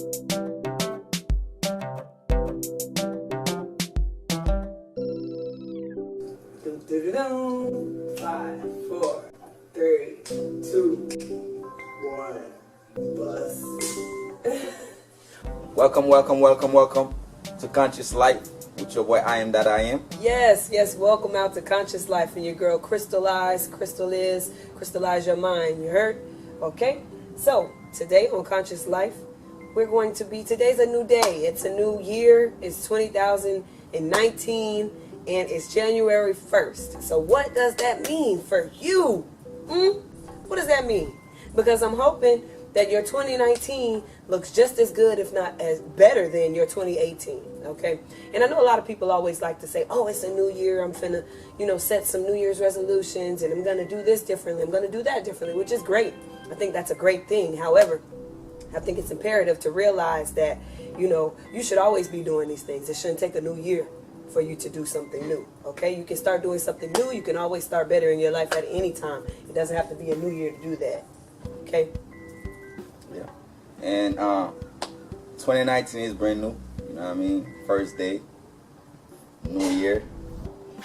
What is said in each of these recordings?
5, 4, 3, 2, 1, bust. Welcome to Conscious Life with your boy I Am That I Am. Yes, welcome out to Conscious Life and your girl crystallize your mind, you heard? Okay, so today on Conscious Life, today's a new day, it's a new year, it's 2019, and it's January 1st. So what does that mean for you? What does that mean? Because I'm hoping that your 2019 looks just as good, if not as better than your 2018, okay? And I know a lot of people always like to say, oh, it's a new year, I'm finna, set some New Year's resolutions, and I'm gonna do this differently, I'm gonna do that differently, which is great. I think that's a great thing. However, I think it's imperative to realize that, you should always be doing these things. It shouldn't take a new year for you to do something new, okay? You can start doing something new. You can always start better in your life at any time. It doesn't have to be a new year to do that, okay? Yeah. And 2019 is brand new, you know what I mean? First day, new year,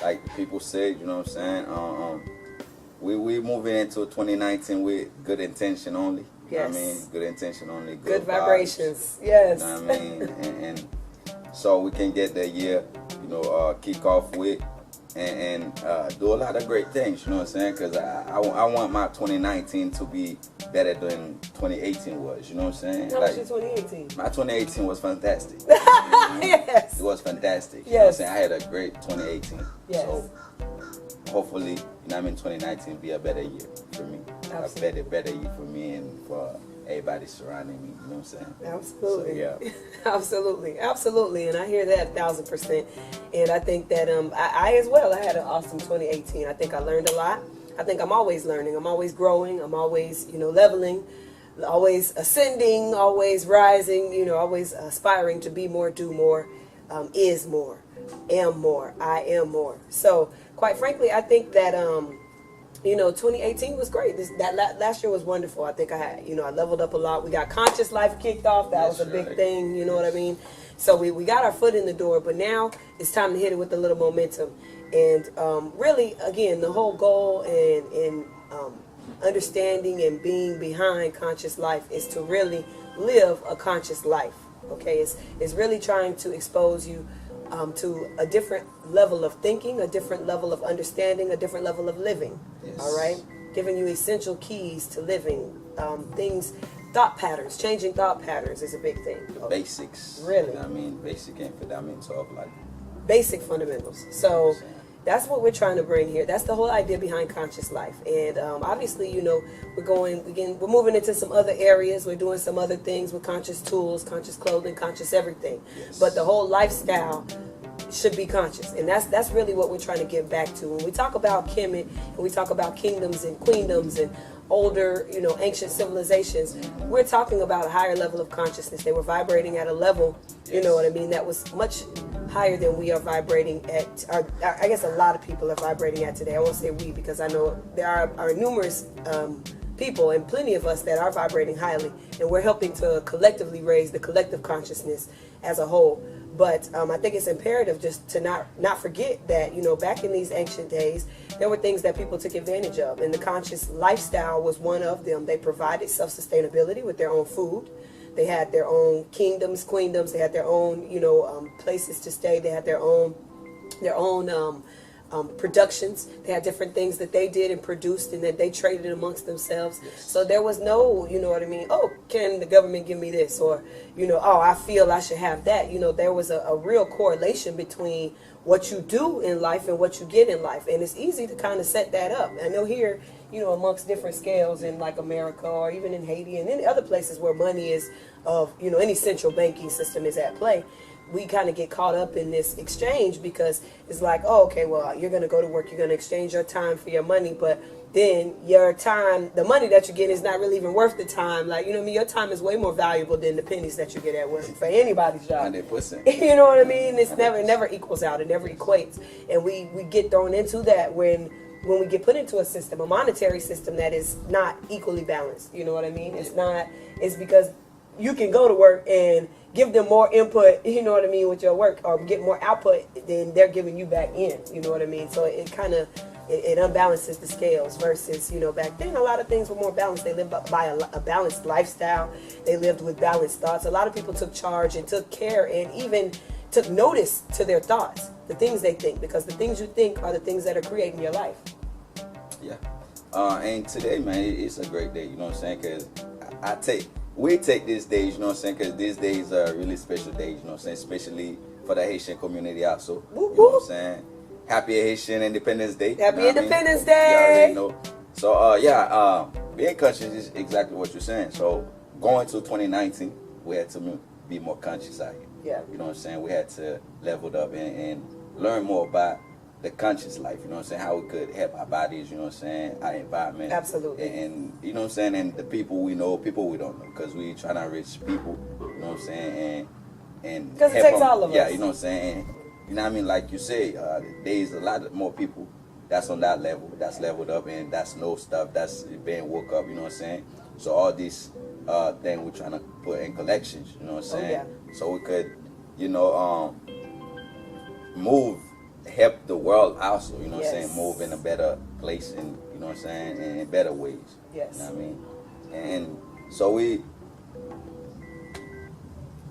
like people said, you know what I'm saying? We moving into 2019 with good intention only. You know what I mean? Good intention only. Good vibrations. Vibes, yes. You know what I mean? and so we can get the year, kick off with and do a lot of great things, you know what I'm saying? Because I want my 2019 to be better than 2018 was, you know what I'm saying? How was your 2018? My 2018 was fantastic. Yes. It was fantastic. Yes. You know what I'm saying? I had a great 2018. Yes. So hopefully, 2019 be a better year for me. Absolutely. A better year for me and for everybody surrounding me, you know what I'm saying? Absolutely. So, yeah. Absolutely. And I hear that 1,000%. And I think that I as well, I had an awesome 2018. I think I learned a lot. I think I'm always learning. I'm always growing. I'm always, leveling, always ascending, always rising, always aspiring to be more, do more, is more, am more, I am more. So quite frankly, I think that 2018 was great. Last year was wonderful. I think I leveled up a lot. We got Conscious Life kicked off. That was a big thing. You know what I mean? So we got our foot in the door, but now it's time to hit it with a little momentum. And really, again, the whole goal and understanding and being behind Conscious Life is to really live a conscious life. Okay, it's really trying to expose you to a different level of thinking, a different level of understanding, a different level of living. Yes. All right, giving you essential keys to living, thought patterns, changing thought patterns is a big thing. Basics. Really? Basic and fundamental of life. Basic fundamentals. So that's what we're trying to bring here. That's the whole idea behind Conscious Life. And obviously, we're moving into some other areas. We're doing some other things with conscious tools, conscious clothing, conscious everything. Yes. But the whole lifestyle should be conscious. And that's really what we're trying to get back to. When we talk about Kemet, and we talk about kingdoms and queendoms and older, ancient civilizations, we're talking about a higher level of consciousness. They were vibrating at a level, that was much higher than we are vibrating at. I guess a lot of people are vibrating at today. I won't say we, because I know there are numerous people and plenty of us that are vibrating highly, and we're helping to collectively raise the collective consciousness as a whole. But I think it's imperative just to not forget that, back in these ancient days, there were things that people took advantage of, and the conscious lifestyle was one of them. They provided self-sustainability with their own food. They had their own kingdoms, queendoms. They had their own, places to stay. They had their own productions. They had different things that they did and produced, and that they traded amongst themselves. Yes. So there was no, oh, can the government give me this? Or, oh, I feel I should have that. There was a real correlation between what you do in life and what you get in life. And it's easy to kind of set that up. I know here, amongst different scales in like America or even in Haiti and in other places where money is of, any central banking system is at play, we kind of get caught up in this exchange because it's like, oh, okay, well, you're going to go to work, you're going to exchange your time for your money, but then your time, the money that you get is not really even worth the time. Like, your time is way more valuable than the pennies that you get at work for anybody's job. 100%. You know what I mean? It never equals out. It never equates. And we get thrown into that when we get put into a system, a monetary system that is not equally balanced. You know what I mean? It's because you can go to work and give them more input, you know what I mean, with your work, or get more output than they're giving you back in, you know what I mean? So it kind of, it unbalances the scales versus, you know, back then a lot of things were more balanced. They lived by a balanced lifestyle. They lived with balanced thoughts. A lot of people took charge and took care and even took notice to their thoughts, the things they think, because the things you think are the things that are creating your life. Yeah. And today, man, it's a great day, you know what I'm saying? Because we take these days, you know what I'm saying? Because these days are really special days, you know what I'm saying? Especially for the Haitian community also. You know what I'm saying? Happy Haitian Independence Day. Happy Independence Day. You already know. So, being conscious is exactly what you're saying. So, going to 2019, we had to be more conscious out here. Yeah. You know what I'm saying? We had to level up and learn more about the conscious life, you know what I'm saying? How we could help our bodies, you know what I'm saying? Our environment. Absolutely. And you know what I'm saying? And the people we know, people we don't know. Because we trying to reach people, you know what I'm saying? And because it takes all of us. Yeah, you know what I'm saying? You know what I mean? Like you say, there's a lot more people that's on that level, that's leveled up, and that's no stuff, that's being woke up, you know what I'm saying? So all these things we're trying to put in collections, you know what I'm saying? Yeah. So we could, you know, help the world also, you know what I'm saying, move in a better place and, you know what I'm saying, and in better ways. Yes. You know what I mean? And so we,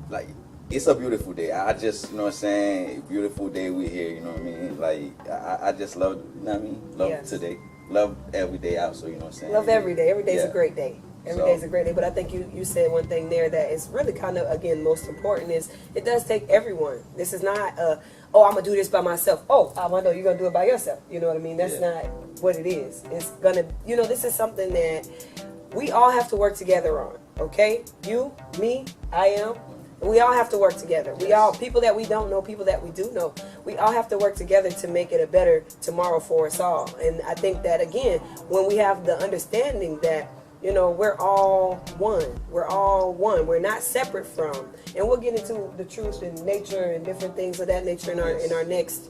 like, it's a beautiful day. I just, you know what I'm saying, beautiful day we here, you know what I mean? Like, I just love, you know what I mean? Love today. Love every day also, you know what I'm saying? Love every day. Every day's a great day. Every day's a great day. But I think you said one thing there that is really kind of, again, most important is it does take everyone. This is not I'm going to do this by myself. Oh, I know you're going to do it by yourself. You know what I mean? That's not what it is. It's going to, you know, this is something that we all have to work together on. Okay? You, me, I am. We all have to work together. We all, people that we don't know, people that we do know, we all have to work together to make it a better tomorrow for us all. And I think that, again, when we have the understanding that, you know, we're all one. We're all one. We're not separate from. And we'll get into the truth and nature and different things of that nature in our next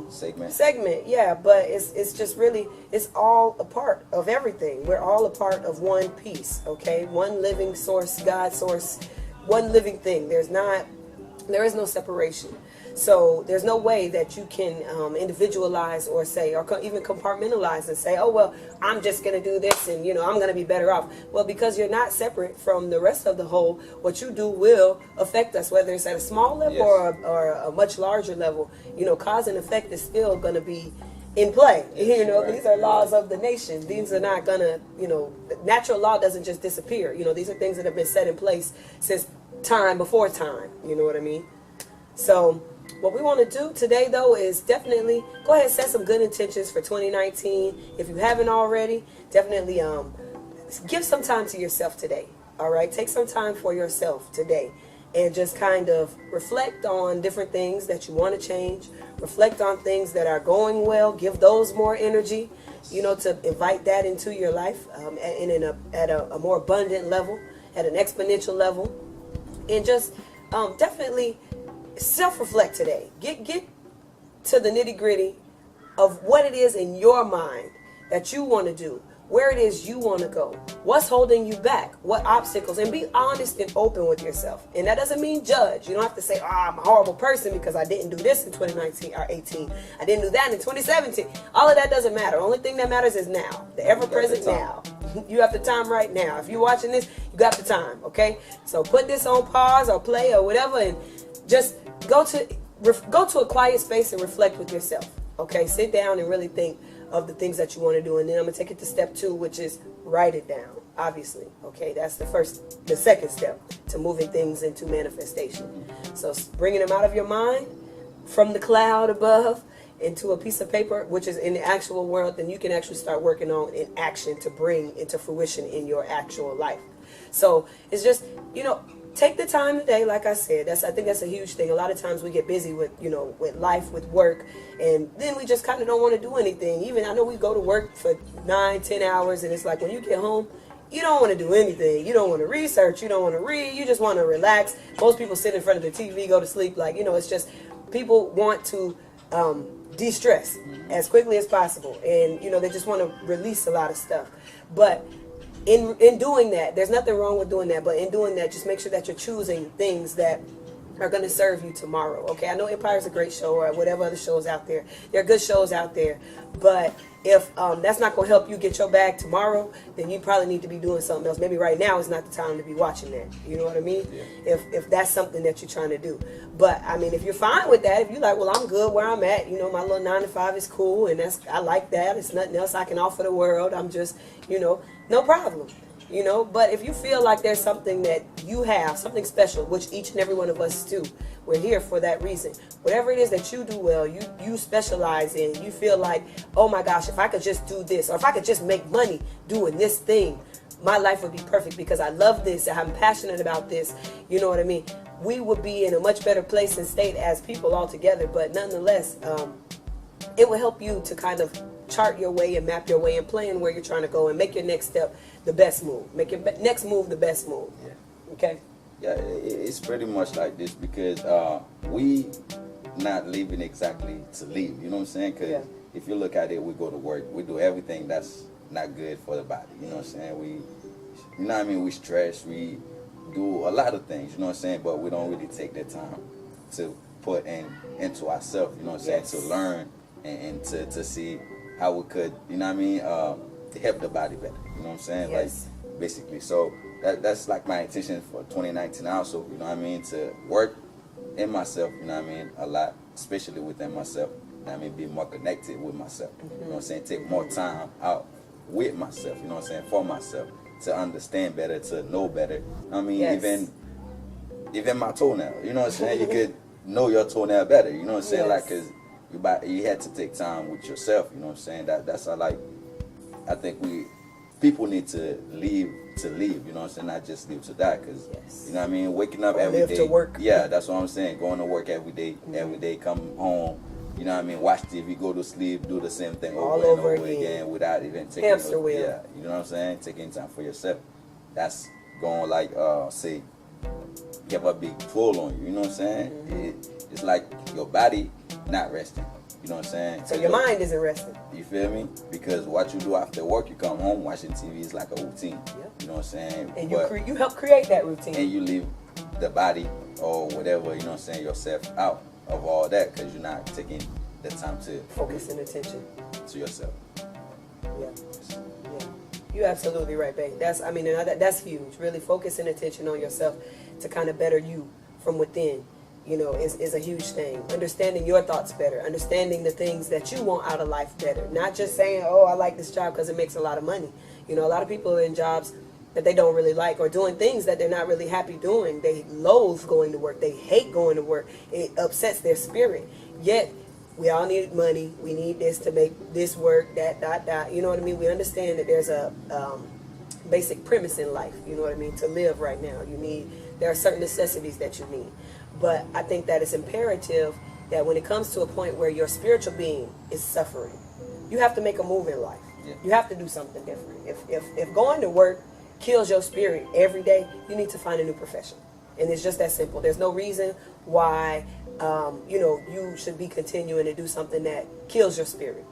segment. Yeah, but it's just really, it's all a part of everything. We're all a part of one piece, okay? One living source, God source, one living thing. There is no separation. So there's no way that you can individualize or say, or even compartmentalize and say, oh, well, I'm just going to do this and, you know, I'm going to be better off. Well, because you're not separate from the rest of the whole, what you do will affect us, whether it's at a small level or a much larger level. You know, cause and effect is still going to be in play. You know, these are laws of the nation. These are not going to, you know, natural law doesn't just disappear. You know, these are things that have been set in place since time before time. You know what I mean? So what we want to do today, though, is definitely go ahead and set some good intentions for 2019. If you haven't already, definitely give some time to yourself today. All right? Take some time for yourself today and just kind of reflect on different things that you want to change. Reflect on things that are going well. Give those more energy, you know, to invite that into your life at a more abundant level, at an exponential level. And just definitely self-reflect today. Get to the nitty-gritty of what it is in your mind that you want to do, where it is you want to go, what's holding you back, what obstacles, and be honest and open with yourself. And that doesn't mean judge. You don't have to say, I'm a horrible person because I didn't do this in 2019 or 18. I didn't do that in 2017. All of that doesn't matter. Only thing that matters is now, the ever-present now. You have the time right now. If you're watching this, you got the time, okay? So put this on pause or play or whatever and just go to a quiet space and reflect with yourself. Okay, sit down and really think of the things that you want to do, and then I'm gonna take it to step 2, which is write it down. Obviously, okay, that's the second step to moving things into manifestation. So bringing them out of your mind, from the cloud above, into a piece of paper, which is in the actual world, then you can actually start working on in action to bring into fruition in your actual life. So it's just, you know, take the time today, like I said. I think that's a huge thing. A lot of times we get busy with, you know, with life, with work, and then we just kind of don't want to do anything. Even I know we go to work for 9-10 hours, and it's like when you get home, you don't want to do anything. You don't want to research. You don't want to read. You just want to relax. Most people sit in front of the TV, go to sleep. Like, you know, it's just people want to de-stress as quickly as possible, and you know, they just want to release a lot of stuff. But in doing that, there's nothing wrong with doing that, but in doing that, just make sure that you're choosing things that are going to serve you tomorrow. Okay, I know Empire's a great show, or whatever other shows out there. There are good shows out there, but if that's not going to help you get your bag tomorrow, then you probably need to be doing something else. Maybe right now is not the time to be watching that. You know what I mean? Yeah. If that's something that you're trying to do. But I mean, if you're fine with that, if you're like, well, I'm good where I'm at. You know, my little 9 to 5 is cool, and I like that. It's nothing else I can offer the world. I'm just, no problem. But if you feel like there's something that you have, something special, which each and every one of us do, we're here for that reason. Whatever it is that you do well, you specialize in, you feel like, oh my gosh, if I could just do this, or if I could just make money doing this thing, my life would be perfect because I love this, I'm passionate about this, you know what I mean? We would be in a much better place and state as people altogether, but nonetheless, it will help you to kind of chart your way and map your way and plan where you're trying to go and make your next step the best move. Make your next move the best move. Yeah. Okay? Yeah, it's pretty much like this because we not living exactly to live. You know what I'm saying? Because if you look at it, we go to work. We do everything that's not good for the body. You know what I'm saying? We stress. We do a lot of things. You know what I'm saying? But we don't really take the time to put into ourselves. You know what I'm saying? To learn and to see how we could, to help the body better. You know what I'm saying? Yes. Like, basically. So that's like my intention for 2019 also, to work in myself, a lot, especially within myself, be more connected with myself. You know what I'm saying? Take more time out with myself, for myself, to understand better, to know better. Even my toenail, you know what I'm saying? You could know your toenail better, you know what I'm saying? Like, cause you had to take time with yourself, you know what I'm saying? That's how, like, I think people need to live, you know what I'm saying? Not just live to die, because, you know what I mean? Waking up every day. Live to work. Yeah, that's what I'm saying. Going to work every day, come home, you know what I mean? Watch TV, go to sleep, do the same thing all over and over again without even taking hamster wheel. Yeah, you know what I'm saying? Taking time for yourself. That's going, like, say, give a big pull on you, you know what I'm saying? It's like your body not resting. You know what I'm saying? So your mind isn't resting. You feel me? Because what you do after work, you come home, watching TV is like a routine. Yep. You know what I'm saying? And you help create that routine. And you leave the body or whatever, you know what I'm saying, yourself out of all that because you're not taking the time to focus and attention to yourself. Yeah. You're absolutely right, babe. That's huge. Really focusing attention on yourself to kind of better you from within. Is a huge thing. Understanding your thoughts better. Understanding the things that you want out of life better. Not just saying, oh, I like this job because it makes a lot of money. A lot of people are in jobs that they don't really like or doing things that they're not really happy doing. They loathe going to work. They hate going to work. It upsets their spirit. Yet, we all need money. We need this to make this work, that. You know what I mean? We understand that there's a basic premise in life, you know what I mean, to live right now. There are certain necessities that you need. But I think that it's imperative that when it comes to a point where your spiritual being is suffering, you have to make a move in life. Yeah. You have to do something different. If going to work kills your spirit every day, you need to find a new profession. And it's just that simple. There's no reason why you should be continuing to do something that kills your spirit.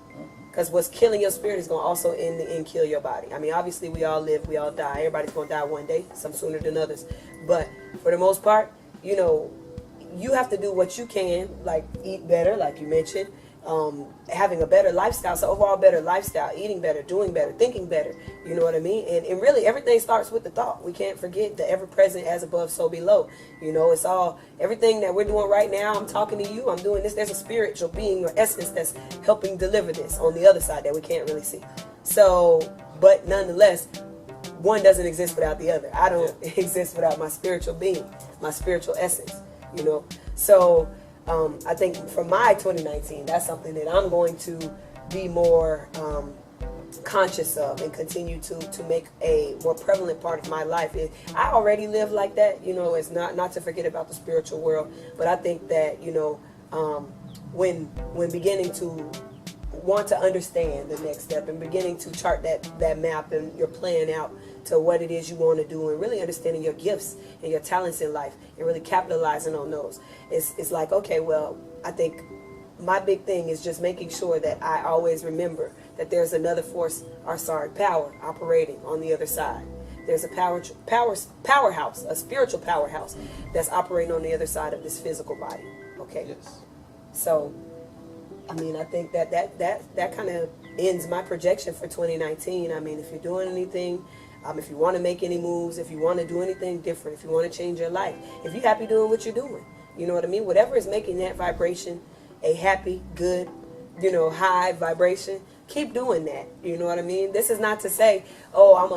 Because what's killing your spirit is going to also in the end kill your body. I mean, obviously we all live, we all die. Everybody's going to die one day, some sooner than others. But for the most part, you have to do what you can, like eat better, like you mentioned, having a better lifestyle, so overall better lifestyle, eating better, doing better, thinking better, you know what I mean? And really everything starts with the thought. We can't forget the ever-present as above, so below. It's all, everything that we're doing right now, I'm talking to you, I'm doing this, there's a spiritual being or essence that's helping deliver this on the other side that we can't really see. So, but nonetheless, one doesn't exist without the other. I don't exist without my spiritual being, my spiritual essence, So, I think for my 2019, that's something that I'm going to be more conscious of and continue to make a more prevalent part of my life. I already live like that, it's not to forget about the spiritual world, but I think that, when beginning to want to understand the next step and beginning to chart that map and your plan out to what it is you want to do and really understanding your gifts and your talents in life and really capitalizing on those. It's like, okay, well, I think my big thing is just making sure that I always remember that there's another force, or sorry, power operating on the other side. There's a powerhouse, a spiritual powerhouse that's operating on the other side of this physical body. Okay. Yes. So, I mean, I think that kind of ends my projection for 2019. I mean, if you're doing anything, if you want to make any moves, if you want to do anything different, if you want to change your life, if you're happy doing what you're doing, you know what I mean? Whatever is making that vibration a happy, good, high vibration, keep doing that. You know what I mean? This is not to say, oh, I'm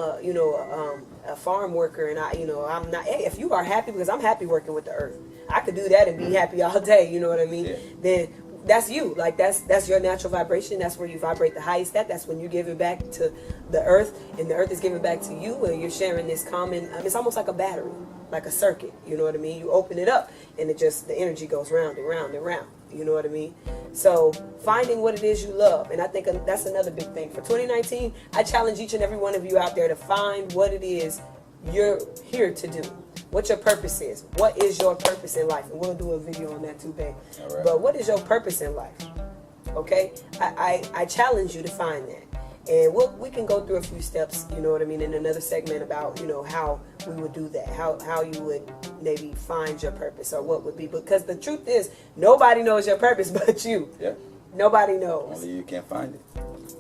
a farm worker and I'm not. Hey, if you are happy, because I'm happy working with the earth, I could do that and be happy all day. You know what I mean? Yeah. Then that's you. Like that's your natural vibration. That's where you vibrate the highest at. That's when you give it back to the earth, and the earth is giving back to you, and you're sharing this common. It's almost like a battery, like a circuit. You know what I mean? You open it up, and the energy goes round and round and round. You know what I mean? So finding what it is you love, and I think that's another big thing for 2019. I challenge each and every one of you out there to find what it is you're here to do. What your purpose is. What is your purpose in life? And we'll do a video on that too, babe. All right. But what is your purpose in life? Okay? I challenge you to find that. And we can go through a few steps, you know what I mean, in another segment about, how we would do that. How you would maybe find your purpose, or what would be. Because the truth is, nobody knows your purpose but you. Yeah. Nobody knows. Only you can find it.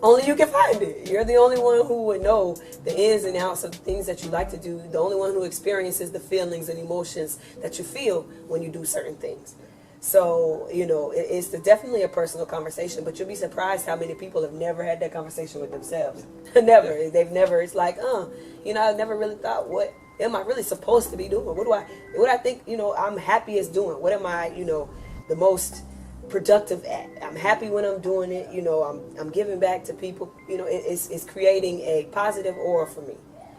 Only you can find it. You're the only one who would know the ins and outs of things that you like to do. The only one who experiences the feelings and emotions that you feel when you do certain things. So, it's definitely a personal conversation, but you'll be surprised how many people have never had that conversation with themselves. Never. Yeah. They've never, it's like, I've never really thought, what am I really supposed to be doing? What I think, I'm happiest doing? What am I, the most productive at? I'm happy when I'm doing it. I'm giving back to people. It's creating a positive aura for me,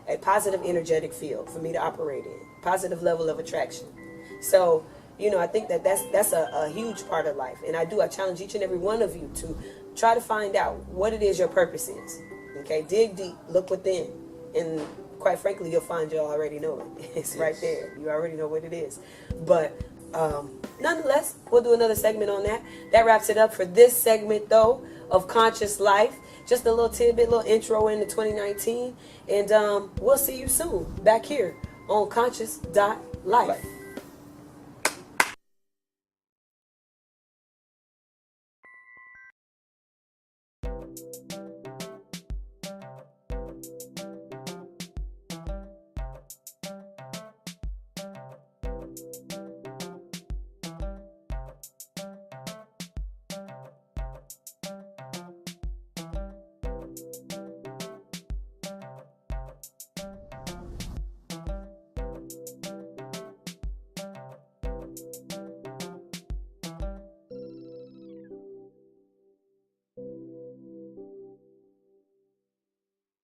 a positive energetic field for me to operate in, positive level of attraction. So, I think that's a huge part of life. And I challenge each and every one of you to try to find out what it is your purpose is. Okay, dig deep, look within, and quite frankly, you'll find you already know it. It's right there. You already know what it is. But nonetheless, we'll do another segment on that. That wraps it up for this segment, though, of Conscious Life. Just a little tidbit, little intro into 2019. And we'll see you soon back here on Conscious.life.